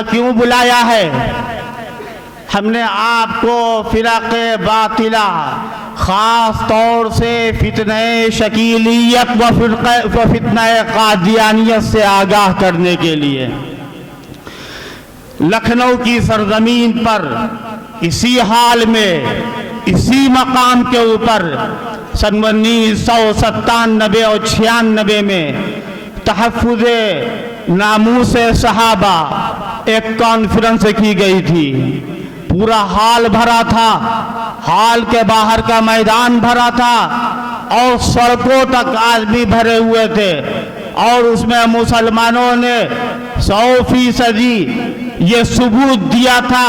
کیوں بلایا ہے؟ ہم نے آپ کو فرق باطلہ خاص طور سے فتنہ شکیلیت و فتنہ قادیانیت سے آگاہ کرنے کے لیے لکھنؤ کی سرزمین پر اسی حال میں اسی مقام کے اوپر سن 1997 اور 96 میں تحفظ ناموس صحابہ ایک کانفرنس کی گئی تھی۔ پورا ہال بھرا تھا، ہال کے باہر کا میدان بھرا تھا اور سڑکوں تک آدمی بھرے ہوئے تھے، اور اس میں مسلمانوں نے 100% یہ ثبوت دیا تھا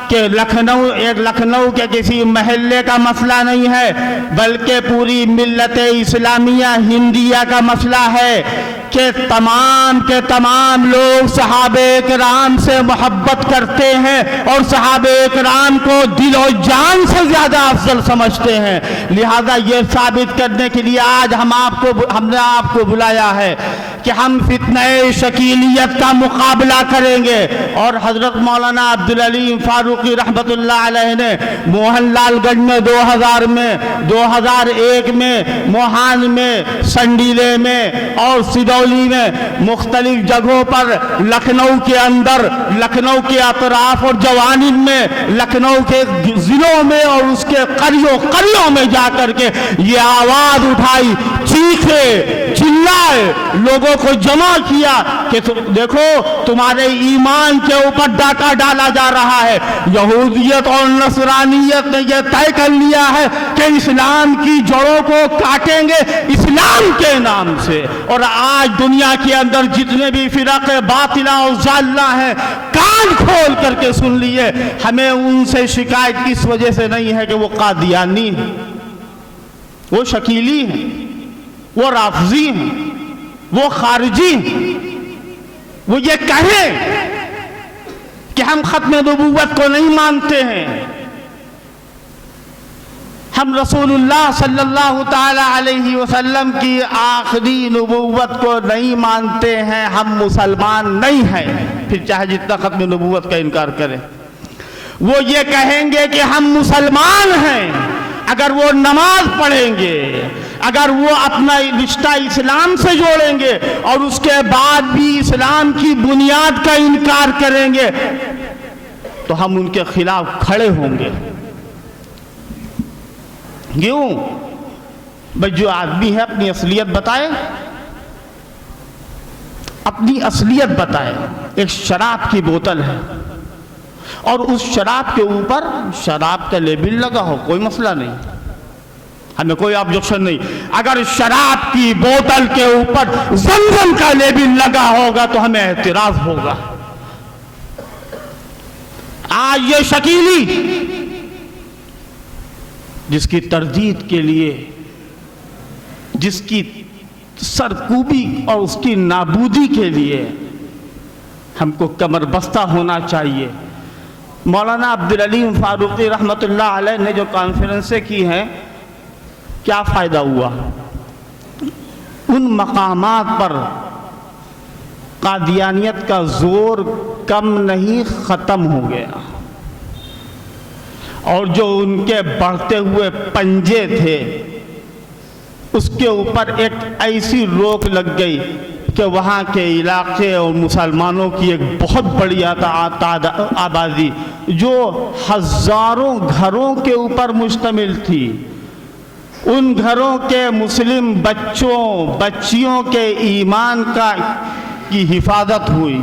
کہ لکھنؤ کے کسی محلے کا مسئلہ نہیں ہے بلکہ پوری ملت اسلامیہ ہندیہ کا مسئلہ ہے، کہ تمام کے تمام لوگ صحابہ کرام سے محبت کرتے ہیں اور صحابہ کرام کو دل و جان سے زیادہ افضل سمجھتے ہیں۔ لہذا یہ ثابت کرنے کے لیے آج ہم نے آپ کو بلایا ہے کہ ہم فتنہ شکیلیت کا مقابلہ کریں گے، اور حضرت مولانا عبدالعلیم فاروقی رحمت اللہ علیہ نے موہن لال گنج میں 2000 میں 2001 میں موہان میں سنڈیلے میں اور سدولی میں مختلف جگہوں پر لکھنؤ کے اندر، لکھنؤ کے اطراف اور جوانب میں، لکھنؤ کے ضلعوں میں اور اس کے قریوں میں جا کر کے یہ آواز اٹھائی، چیخے، چلائے، لوگوں کو جمع کیا کہ دیکھو تمہارے ایمان کے اوپر ڈاکہ ڈالا جا رہا ہے۔ یہودیت اور نصرانیت نے یہ طے کر لیا ہے کہ اسلام کی جڑوں کو کاٹیں گے اسلام کے نام سے، اور آج دنیا کے اندر جتنے بھی فرق باطلہ اور ضالہ ہیں کان کھول کر کے سن لیے، ہمیں ان سے شکایت اس وجہ سے نہیں ہے کہ وہ قادیانی ہیں، وہ شکیلی ہیں، وہ رافضی ہیں، وہ خارجی ہیں، وہ یہ کہیں کہ ہم ختم نبوت کو نہیں مانتے ہیں، ہم رسول اللہ صلی اللہ تعالی علیہ وسلم کی آخری نبوت کو نہیں مانتے ہیں، ہم مسلمان نہیں ہیں، پھر چاہے جتنا ختم نبوت کا انکار کریں۔ وہ یہ کہیں گے کہ ہم مسلمان ہیں اگر وہ نماز پڑھیں گے، اگر وہ اپنا رشتہ اسلام سے جوڑیں گے اور اس کے بعد بھی اسلام کی بنیاد کا انکار کریں گے تو ہم ان کے خلاف کھڑے ہوں گے۔ کیوں؟ بھئی جو آدمی ہے اپنی اصلیت بتائے، اپنی اصلیت بتائے۔ ایک شراب کی بوتل ہے اور اس شراب کے اوپر شراب کا لیبل لگا ہو، کوئی مسئلہ نہیں، ہمیں کوئی آبجیکشن نہیں۔ اگر شراب کی بوتل کے اوپر زمزم کا لیبل لگا ہوگا تو ہمیں اعتراض ہوگا۔ آج یہ شکیلی جس کی تردید کے لیے، جس کی سرکوبی اور اس کی نابودی کے لیے ہم کو کمر بستہ ہونا چاہیے۔ مولانا عبدالعلیم فاروقی رحمت اللہ علیہ نے جو کانفرنسیں کی ہیں، کیا فائدہ ہوا؟ ان مقامات پر قادیانیت کا زور کم نہیں، ختم ہو گیا، اور جو ان کے بڑھتے ہوئے پنجے تھے اس کے اوپر ایک ایسی روک لگ گئی کہ وہاں کے علاقے اور مسلمانوں کی ایک بہت بڑی آبادی جو ہزاروں گھروں کے اوپر مشتمل تھی، ان گھروں کے مسلم بچوں بچیوں کے ایمان کی حفاظت ہوئی۔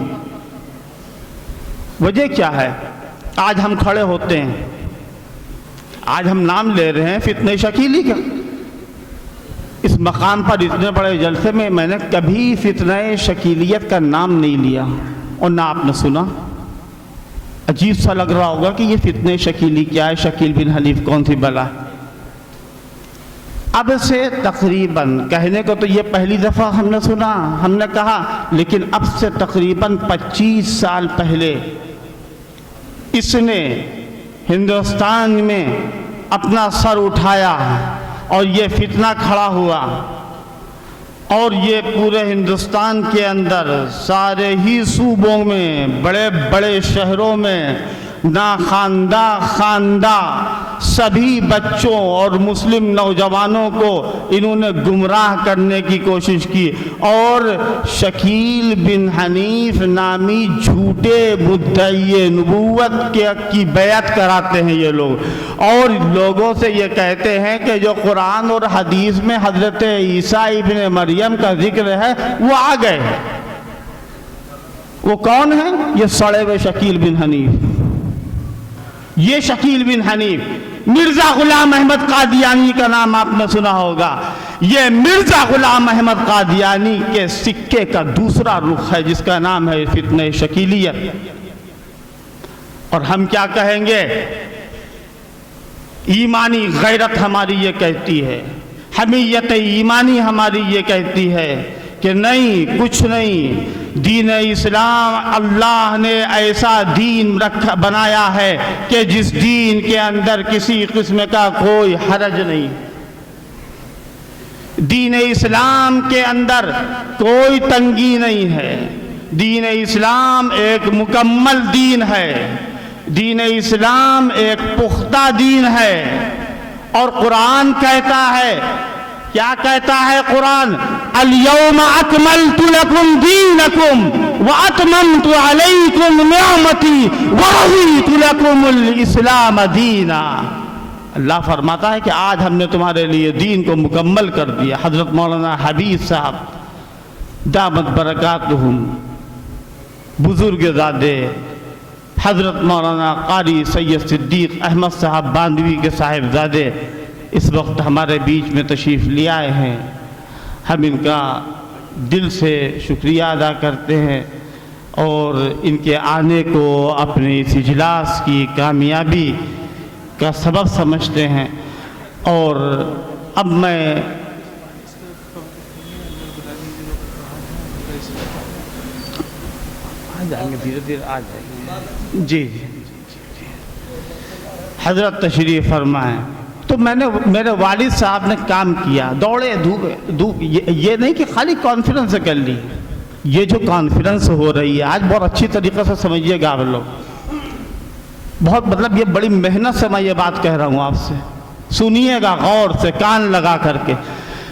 وجہ کیا ہے؟ آج ہم کھڑے ہوتے ہیں، آج ہم نام لے رہے ہیں فتنہ شکیلی کا۔ اس مقام پر اتنے بڑے جلسے میں میں نے کبھی فتنہ شکیلیت کا نام نہیں لیا اور نہ آپ نے سنا۔ عجیب سا لگ رہا ہوگا کہ یہ فتنہ شکیلی کیا ہے، شکیل بن حلیف کون سی بلا۔ اب سے تقریباً، کہنے کو تو یہ پہلی دفعہ ہم نے سنا، ہم نے کہا، لیکن اب سے تقریباً 25 سال پہلے اس نے ہندوستان میں اپنا سر اٹھایا اور یہ فتنہ کھڑا ہوا اور یہ پورے ہندوستان کے اندر سارے ہی صوبوں میں بڑے بڑے شہروں میں خواندہ سبھی بچوں اور مسلم نوجوانوں کو انہوں نے گمراہ کرنے کی کوشش کی، اور شکیل بن حنیف نامی جھوٹے مدعی نبوت کی بیعت کراتے ہیں یہ لوگ، اور لوگوں سے یہ کہتے ہیں کہ جو قرآن اور حدیث میں حضرت عیسیٰ ابن مریم کا ذکر ہے وہ آ گئے ہیں۔ وہ کون ہیں؟ یہ سڑے ہوئے شکیل بن حنیف۔ یہ شکیل بن حنیف، مرزا غلام احمد قادیانی کا نام آپ نے سنا ہوگا۔ یہ مرزا غلام احمد قادیانی کے سکے کا دوسرا رخ ہے جس کا نام ہے فتنہ شکیلیت۔ اور ہم کیا کہیں گے؟ ایمانی غیرت ہماری یہ کہتی ہے، حمیت ایمانی ہماری یہ کہتی ہے کہ نہیں، کچھ نہیں، دین اسلام اللہ نے ایسا دین بنایا ہے کہ جس دین کے اندر کسی قسم کا کوئی حرج نہیں۔ دین اسلام کے اندر کوئی تنگی نہیں ہے، دین اسلام ایک مکمل دین ہے، دین اسلام ایک پختہ دین ہے۔ اور قرآن کہتا ہے، کیا کہتا ہے قرآن؟ اليوم اکملت لکم دینکم واتممت علیکم نعمتی ورضیت لکم الاسلام دینا۔ اللہ فرماتا ہے کہ آج ہم نے تمہارے لیے دین کو مکمل کر دیا۔ حضرت مولانا حبیب صاحب دامت برکاتہم، بزرگ زادے حضرت مولانا قاری سید صدیق احمد صاحب باندوی کے صاحبزادے اس وقت ہمارے بیچ میں تشریف لے آئے ہیں۔ ہم ان کا دل سے شکریہ ادا کرتے ہیں اور ان کے آنے کو اپنے اس اجلاس کی کامیابی کا سبب سمجھتے ہیں۔ اور اب میں دھیرے دھیرے آ جائیں گے۔ جی حضرت تشریف فرمائیں۔ تو میرے والد صاحب نے کام کیا، دوڑے دھوپ، یہ نہیں کہ خالی کانفرنس کر لی، یہ جو کانفرنس ہو رہی ہے آج بہت اچھی طریقے سے سمجھیے گا آپ لوگ، بہت مطلب یہ بڑی محنت سے میں یہ بات کہہ رہا ہوں آپ سے، سنیے گا غور سے، کان لگا کر کے۔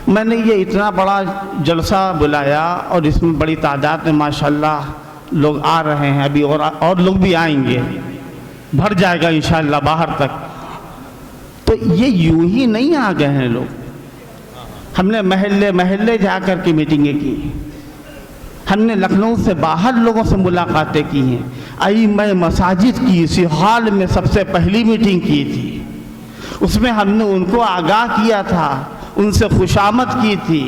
میں نے یہ اتنا بڑا جلسہ بلایا اور اس میں بڑی تعداد میں ماشاءاللہ لوگ آ رہے ہیں، ابھی اور لوگ بھی آئیں گے، بھر جائے گا انشاءاللہ باہر تک۔ تو یہ یوں ہی نہیں آ گئے ہیں لوگ، ہم نے محلے محلے جا کر کے میٹنگیں کی، ہم نے لکھنؤ سے باہر لوگوں سے ملاقاتیں کی ہیں، ائمہ مساجد کی اسی حال میں سب سے پہلی میٹنگ کی تھی، اس میں ہم نے ان کو آگاہ کیا تھا، ان سے خوشامد کی تھی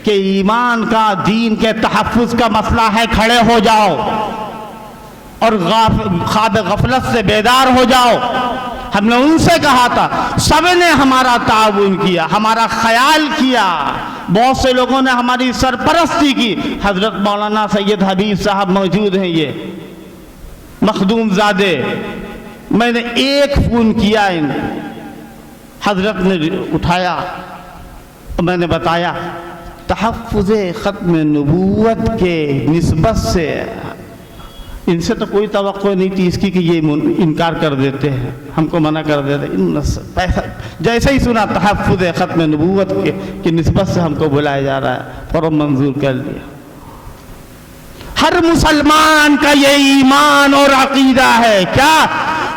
کہ ایمان کا، دین کے تحفظ کا مسئلہ ہے، کھڑے ہو جاؤ اور خواب غفلت سے بیدار ہو جاؤ۔ ہم نے ان سے کہا تھا، سب نے ہمارا تعاون کیا، ہمارا خیال کیا، بہت سے لوگوں نے ہماری سرپرستی کی۔ حضرت مولانا سید حبیب صاحب موجود ہیں، یہ مخدوم زادے، میں نے ایک فون کیا ان حضرت نے اٹھایا اور میں نے بتایا تحفظ ختم نبوت کے نسبت سے ان سے تو کوئی توقع نہیں تھی اس کی کہ یہ انکار کر دیتے ہیں، ہم کو منع کر دیتے ہیں۔ جیسے ہی سنا تحفظ ختم نبوت کی نسبت سے ہم کو بلایا جا رہا ہے، فوراً منظور کر لیا۔ ہر مسلمان کا یہ ایمان اور عقیدہ ہے، کیا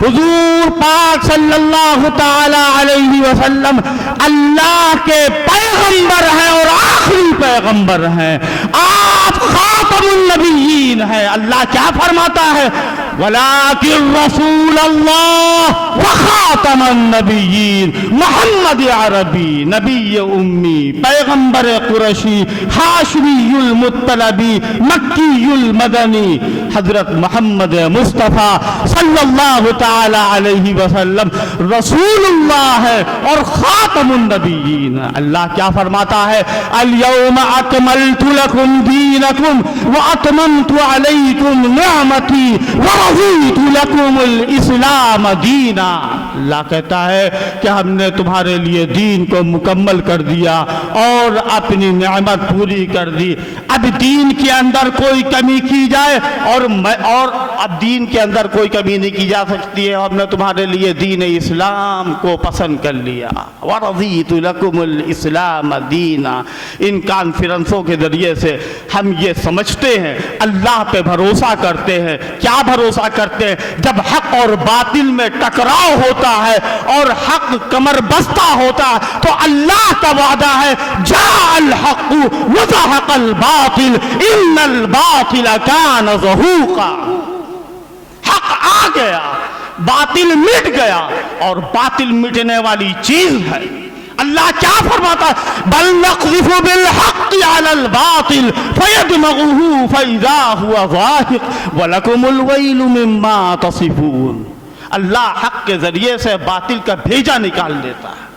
حضور پاک صلی اللہ تعالی علیہ وسلم اللہ کے پیغمبر ہیں اور آخری پیغمبر ہیں، آپ خاتم النبیین ہیں۔ اللہ کیا فرماتا ہے؟ وَلَٰكِن رَّسُولَ اللَّهِ وَخَاتَمَ النَّبِيِّينَ، محمد عربی، نبی امی، پیغمبر قریشی، ہاشمی المطلبی، مکی المدنی، حضرت محمد مصطفیٰ صلی اللہ تعالی علیہ وسلم رسول اللہ ہے اور خاتم النبیین۔ اللہ کیا فرماتا ہے؟ اليوم اکملت لکم دینکم واتممت علیکم نعمتی ورضیت لکم الاسلام دینا۔ اللہ کہتا ہے کہ ہم نے تمہارے لیے دین کو مکمل کر دیا اور اپنی نعمت پوری کر دی. اب دین کے اندر کوئی کمی کی جائے اور اب دین کے اندر کوئی کمی نہیں کی جا سکتی ہے. ہم نے تمہارے لیے دین اسلام کو پسند کر لیا. وَرَضِيتُ لَكُمُ الْإِسْلَامَ دِينًا. ان کانفرنسوں کے ذریعے سے ہم یہ سمجھتے ہیں, اللہ پہ بھروسہ کرتے ہیں. کیا بھروسہ کرتے ہیں؟ جب حق اور باطل میں ٹکراؤ ہوتا ہے اور حق کمر بستہ ہوتا ہے تو اللہ کا وعدہ ہے جاء الحق وزهق الباطل ان الباطل كان زهوقا. حق آ گیا, باطل مٹ گیا, اور باطل مٹنے والی چیز ہے. اللہ کیا فرماتا ہے؟ بل نقذف بالحق على الباطل فيدمغه فإذا هو زاهق ولكم الويل مما تصفون. اللہ حق کے ذریعے سے باطل کا بھیجا نکال دیتا ہے.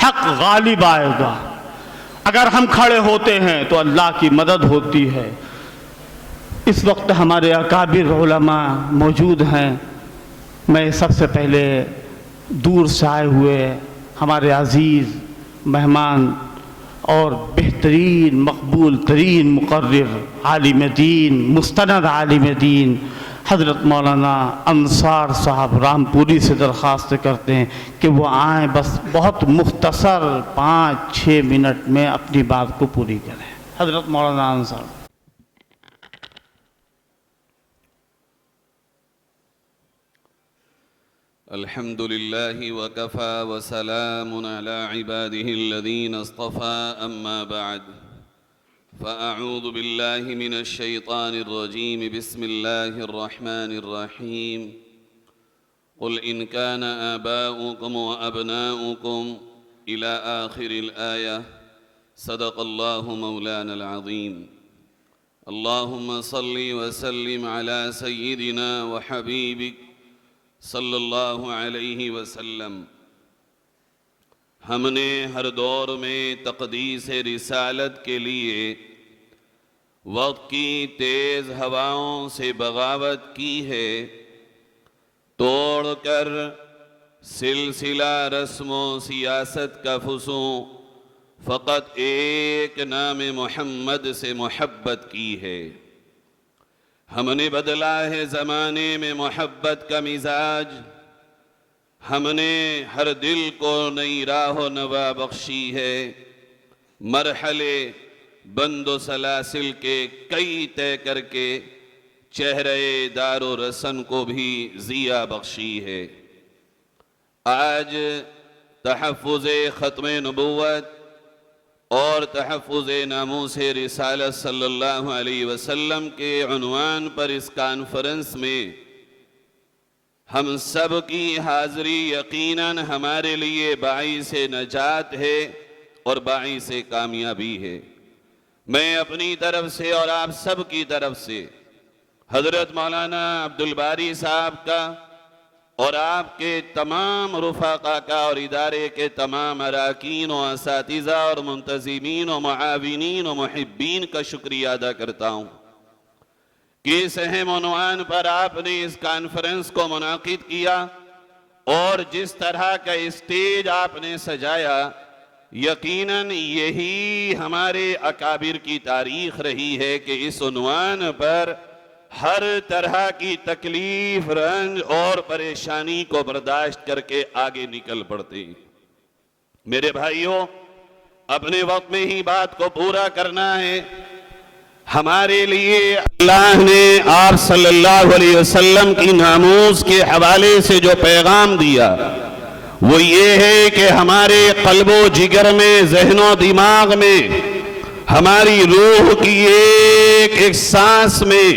حق غالب آئے گا. اگر ہم کھڑے ہوتے ہیں تو اللہ کی مدد ہوتی ہے. اس وقت ہمارے اکابر علماء موجود ہیں. میں سب سے پہلے دور سے آئے ہوئے ہمارے عزیز مہمان اور بہترین مقبول ترین مقرر عالم دین, مستند عالم دین حضرت مولانا انصار صاحب رامپوری سے درخواست کرتے ہیں کہ وہ آئیں, بس بہت مختصر 5-6 منٹ میں اپنی بات کو پوری کریں. حضرت مولانا انصار. الحمد لله وكفى وسلام على عباده الذين اصطفى أما بعد فأعوذ بالله من الشيطان الرجيم بسم الله الرحمن الرحيم قل إن كان آباؤكم وأبناؤكم إلى آخر الآية صدق الله مولانا العظيم. اللهم صل وسلم على سيدنا وحبيبك صلی اللہ علیہ وسلم. ہم نے ہر دور میں تقدیس رسالت کے لیے وقت کی تیز ہواؤں سے بغاوت کی ہے, توڑ کر سلسلہ رسم و سیاست کا فسوں فقط ایک نام محمد سے محبت کی ہے. ہم نے بدلا ہے زمانے میں محبت کا مزاج. ہم نے ہر دل کو نئی راہ و نوا بخشی ہے. مرحلے بند و سلاسل کے کئی طے کر کے چہرے دار و رسن کو بھی ضیاء بخشی ہے. آج تحفظ ختم نبوت اور تحفظ ناموس رسالت صلی اللہ علیہ وسلم کے عنوان پر اس کانفرنس میں ہم سب کی حاضری یقیناً ہمارے لیے باعث نجات ہے اور باعث کامیابی ہے. میں اپنی طرف سے اور آپ سب کی طرف سے حضرت مولانا عبدالباری صاحب کا اور آپ کے تمام رفقا کا اور ادارے کے تمام اراکین و اساتذہ اور منتظمین و معاونین و محبین کا شکریہ ادا کرتا ہوں کہ اس اہم عنوان پر آپ نے اس کانفرنس کو منعقد کیا اور جس طرح کا اسٹیج آپ نے سجایا. یقیناً یہی ہمارے اکابر کی تاریخ رہی ہے کہ اس عنوان پر ہر طرح کی تکلیف, رنج اور پریشانی کو برداشت کر کے آگے نکل پڑتے. میرے بھائیوں, اپنے وقت میں ہی بات کو پورا کرنا ہے. ہمارے لیے اللہ نے آپ صلی اللہ علیہ وسلم کی ناموس کے حوالے سے جو پیغام دیا وہ یہ ہے کہ ہمارے قلب و جگر میں, ذہن و دماغ میں, ہماری روح کی ایک ایک سانس میں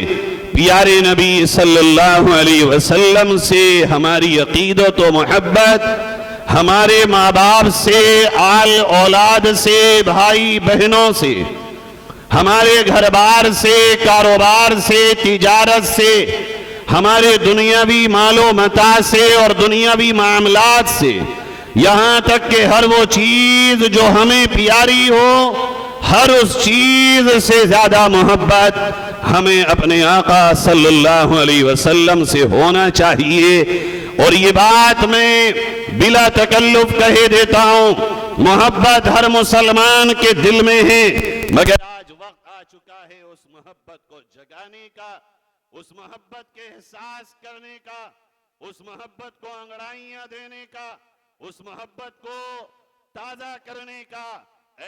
پیارے نبی صلی اللہ علیہ وسلم سے ہماری عقیدت و محبت, ہمارے ماں باپ سے, آل اولاد سے, بھائی بہنوں سے, ہمارے گھر بار سے, کاروبار سے, تجارت سے, ہمارے دنیاوی مال و متاع سے اور دنیاوی معاملات سے, یہاں تک کہ ہر وہ چیز جو ہمیں پیاری ہو, ہر اس چیز سے زیادہ محبت ہمیں اپنے آقا صلی اللہ علیہ وسلم سے ہونا چاہیے. اور یہ بات میں بلا تکلف کہہ دیتا ہوں، محبت ہر مسلمان کے دل میں ہے، مگر آج وقت آ چکا ہے اس محبت کو جگانے کا، اس محبت کے احساس کرنے کا، اس محبت کو انگڑائیاں دینے کا، اس محبت کو تازہ کرنے کا۔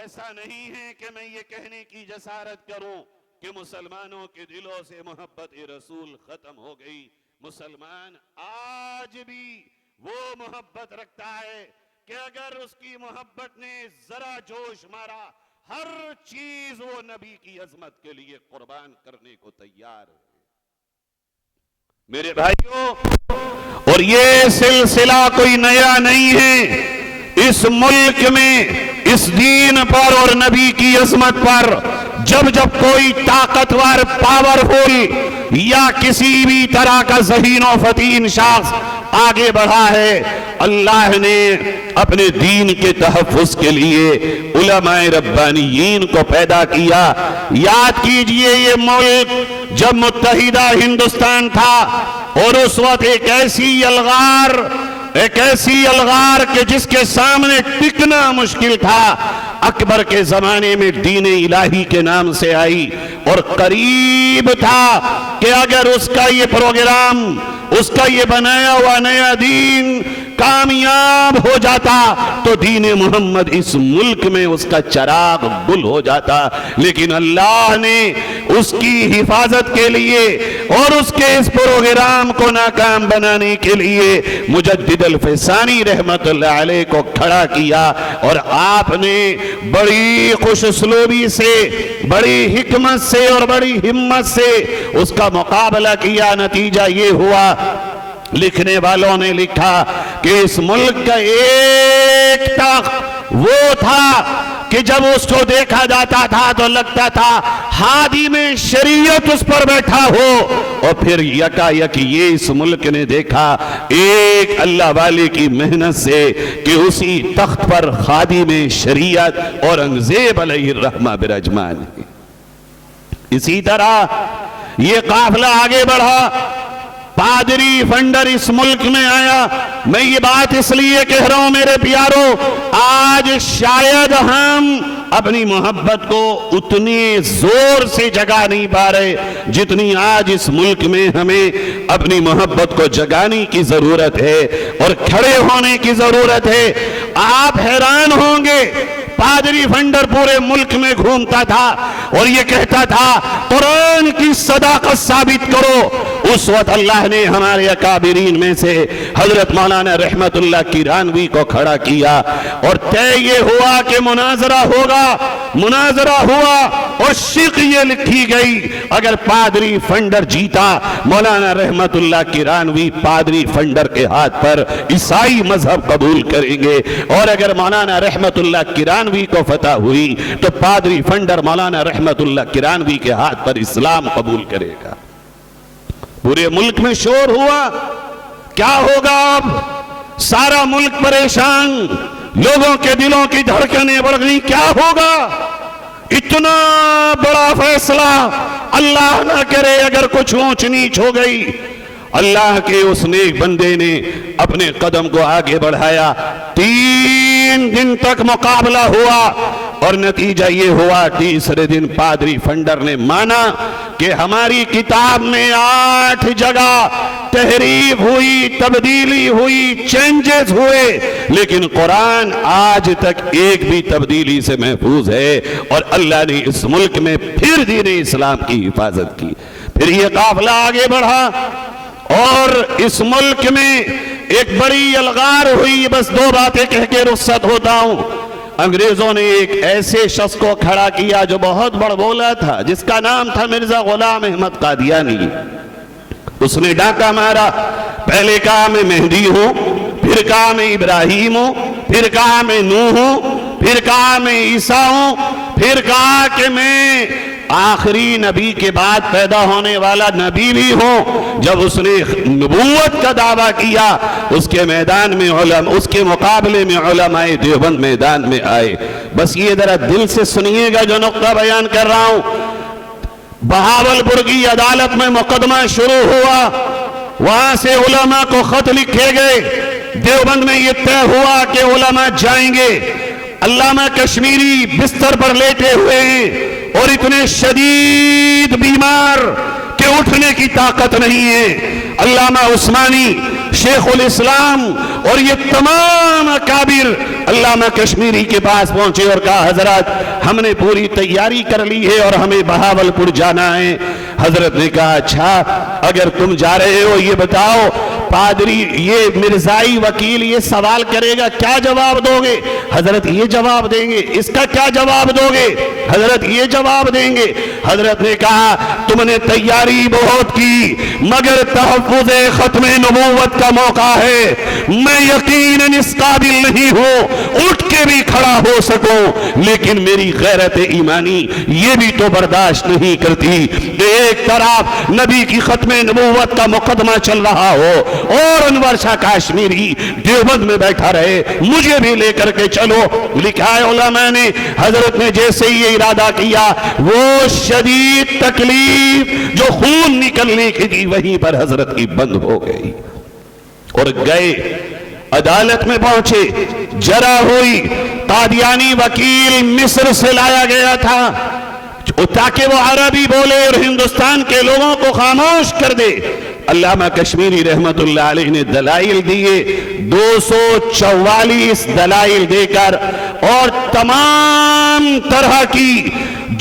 ایسا نہیں ہے کہ میں یہ کہنے کی جسارت کروں کہ مسلمانوں کے دلوں سے محبت رسول ختم ہو گئی۔ مسلمان آج بھی وہ محبت رکھتا ہے کہ اگر اس کی محبت نے ذرا جوش مارا، ہر چیز وہ نبی کی عظمت کے لیے قربان کرنے کو تیار ہے۔ میرے بھائیوں، اور یہ سلسلہ کوئی نیا نہیں ہے، اس ملک میں اس دین پر اور نبی کی عظمت پر جب جب کوئی طاقتور پاورفل یا کسی بھی طرح کا ذہین و فطین شخص آگے بڑھا ہے، اللہ نے اپنے دین کے تحفظ کے لیے علماء ربانیین کو پیدا کیا۔ یاد کیجئے یہ ملک جب متحدہ ہندوستان تھا اور اس وقت ایک ایسی الغار کہ جس کے سامنے ٹکنا مشکل تھا، اکبر کے زمانے میں دین الہی کے نام سے آئی، اور قریب تھا کہ اگر اس کا یہ پروگرام، اس کا یہ بنایا ہوا نیا دین کامیاب ہو جاتا تو دین محمد اس ملک میں اس کا چراغ گل ہو جاتا۔ لیکن اللہ نے اس کی حفاظت کے لیے اور اس کے اس پروگرام کو ناکام بنانے کے لیے مجدد الفسانی رحمت اللہ علیہ کو کھڑا کیا، اور آپ نے بڑی خوش اسلوبی سے، بڑی حکمت سے اور بڑی ہمت سے اس کا مقابلہ کیا۔ نتیجہ یہ ہوا، لکھنے والوں نے لکھا کہ اس ملک کا ایک تخت وہ تھا کہ جب اس کو دیکھا جاتا تھا تو لگتا تھا ہادی میں شریعت اس پر بیٹھا ہو، اور پھر یکا یک یہ اس ملک نے دیکھا ایک اللہ والے کی محنت سے کہ اسی تخت پر خادی میں شریعت اورنگزیب علیہ الرحمہ برجمان ہے۔ اسی طرح یہ قافلہ آگے بڑھا، پادری فنڈر اس ملک میں آیا۔ میں یہ بات اس لیے کہہ رہا ہوں میرے پیارو، آج شاید ہم اپنی محبت کو اتنے زور سے جگا نہیں پا رہے جتنی آج اس ملک میں ہمیں اپنی محبت کو جگانے کی ضرورت ہے اور کھڑے ہونے کی ضرورت ہے۔ آپ حیران ہوں گے، پادری فنڈر پورے ملک میں گھومتا تھا اور یہ کہتا تھا قرآن کی صداقت ثابت کرو۔ اس وقت اللہ نے ہمارے اکابرین میں سے حضرت مولانا رحمت اللہ کیرانوی کو کھڑا کیا، اور طے یہ ہوا کہ مناظرہ ہوگا۔ مناظرہ ہوا اور شق یہ لکھی گئی، اگر پادری فنڈر جیتا مولانا رحمت اللہ کیرانوی پادری فنڈر کے ہاتھ پر عیسائی مذہب قبول کریں گے، اور اگر مولانا رحمت اللہ کیرانوی کو فتح ہوئی تو پادری فنڈر مولانا رحمت اللہ کیرانوی کے ہاتھ پر اسلام قبول کرے گا۔ پورے ملک میں شور ہوا، کیا ہوگا اب؟ سارا ملک پریشان، لوگوں کے دلوں کی دھڑکنیں بڑھ گئی، کیا ہوگا؟ اتنا بڑا فیصلہ، اللہ نہ کرے اگر کچھ اونچ نیچ ہو گئی۔ اللہ کے اس نیک بندے نے اپنے قدم کو آگے بڑھایا، 3 دن تک مقابلہ ہوا، اور نتیجہ یہ ہوا تیسرے دن پادری فنڈر نے مانا کہ ہماری کتاب میں 8 جگہ تحریف ہوئی، تبدیلی ہوئی، چینجز ہوئے، لیکن قرآن آج تک ایک بھی تبدیلی سے محفوظ ہے، اور اللہ نے اس ملک میں پھر دین اسلام کی حفاظت کی۔ پھر یہ قافلہ آگے بڑھا اور اس ملک میں ایک بڑی الغار ہوئی۔ بس 2 باتیں کہہ کے رخصت ہوتا ہوں۔ انگریزوں نے ایک ایسے شخص کو کھڑا کیا جو بہت بڑ بولا تھا، جس کا نام تھا مرزا غلام احمد قادیانی۔ اس نے ڈاکہ مارا، پہلے کہا میں مہدی ہوں، پھر کہا میں ابراہیم ہوں، پھر کہا میں نوح ہوں، پھر کہا میں عیسیٰ ہوں، پھر کہا کہ میں آخری نبی کے بعد پیدا ہونے والا نبی بھی ہوں۔ جب اس نے نبوت کا دعویٰ کیا، اس کے میدان میں اس کے مقابلے میں علماء دیوبند میدان میں آئے۔ بس یہ ذرا دل سے سنیے گا جو نقطہ بیان کر رہا ہوں۔ بہاولپور کی عدالت میں مقدمہ شروع ہوا، وہاں سے علماء کو خط لکھے گئے. دیوبند میں یہ طے ہوا کہ علماء جائیں گے. علامہ کشمیری بستر پر لیٹے ہوئے ہیں اور اتنے شدید بیمار کہ اٹھنے کی طاقت نہیں ہے. علامہ عثمانی، شیخ الاسلام اور یہ تمام اکابر علامہ کشمیری کے پاس پہنچے اور کہا حضرت ہم نے پوری تیاری کر لی ہے اور ہمیں بہاول پور جانا ہے. حضرت نے کہا اچھا اگر تم جا رہے ہو یہ بتاؤ پادری یہ مرزائی وکیل یہ سوال کرے گا کیا جواب دو گے؟ حضرت یہ جواب دیں گے. اس کا کیا جواب دو گے؟ حضرت یہ جواب دیں گے. حضرت نے کہا تم نے تیاری بہت کی مگر تحفظ ختم نبوت کا موقع ہے. میں یقیناً اس قابل نہیں ہوں اٹھ کے بھی کھڑا ہو سکوں لیکن میری غیرت ایمانی یہ بھی تو برداشت نہیں کرتی کہ ایک طرف نبی کی ختم نبوت کا مقدمہ چل رہا ہو اور انور شاہ کاشمیری دیوبند میں بیٹھا رہے. مجھے بھی لے کر کے چلو. لکھا ہے علماء نے حضرت نے جیسے ہی یہ ارادہ کیا وہ شدید تکلیف جو خون نکلنے کی تھی وہیں پر حضرت کی بند ہو گئی اور گئے عدالت میں پہنچے. جرا ہوئی قادیانی وکیل مصر سے لایا گیا تھا تاکہ وہ عربی بولے اور ہندوستان کے لوگوں کو خاموش کر دے. علامہ کشمیری رحمت اللہ علیہ نے دلائل دیے 244 دلائل دے کر اور تمام طرح کی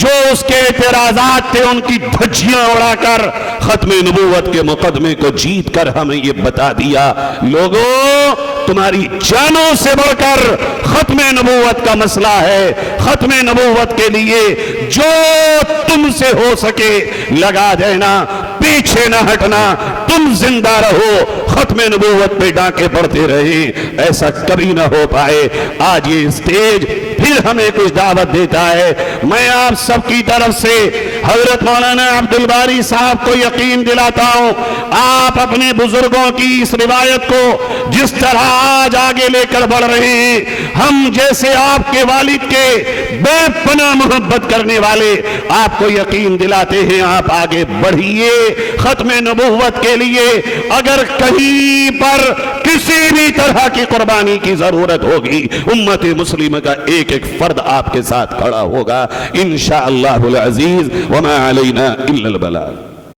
جو اس کے اعتراضات تھے ان کی دھجیاں اڑا کر ختم نبوت کے مقدمے کو جیت کر ہمیں یہ بتا دیا لوگوں تمہاری جانوں سے بڑھ کر ختم نبوت کا مسئلہ ہے. ختم نبوت کے لیے جو تم سے ہو سکے لگا دینا پیچھے نہ ہٹنا. تم زندہ رہو ختم نبوت پہ ڈاکے پڑتے رہے ایسا کبھی نہ ہو پائے. آج یہ اسٹیج پھر ہمیں کچھ دعوت دیتا ہے. میں آپ سب کی طرف سے حضرت مولانا عبدالباری صاحب کو یقین دلاتا ہوں آپ اپنے بزرگوں کی اس روایت کو جس طرح آج آگے لے کر بڑھ رہے ہیں ہم جیسے آپ کے والد کے بے پناہ محبت کرنے والے آپ کو یقین دلاتے ہیں آپ آگے بڑھیے ختم نبوت کے لیے. اگر کہیں پر کسی بھی طرح کی قربانی کی ضرورت ہوگی امت مسلمہ کا ایک ایک فرد آپ کے ساتھ کھڑا ہوگا انشاءاللہ العزیز وما علینا الا البلاغ.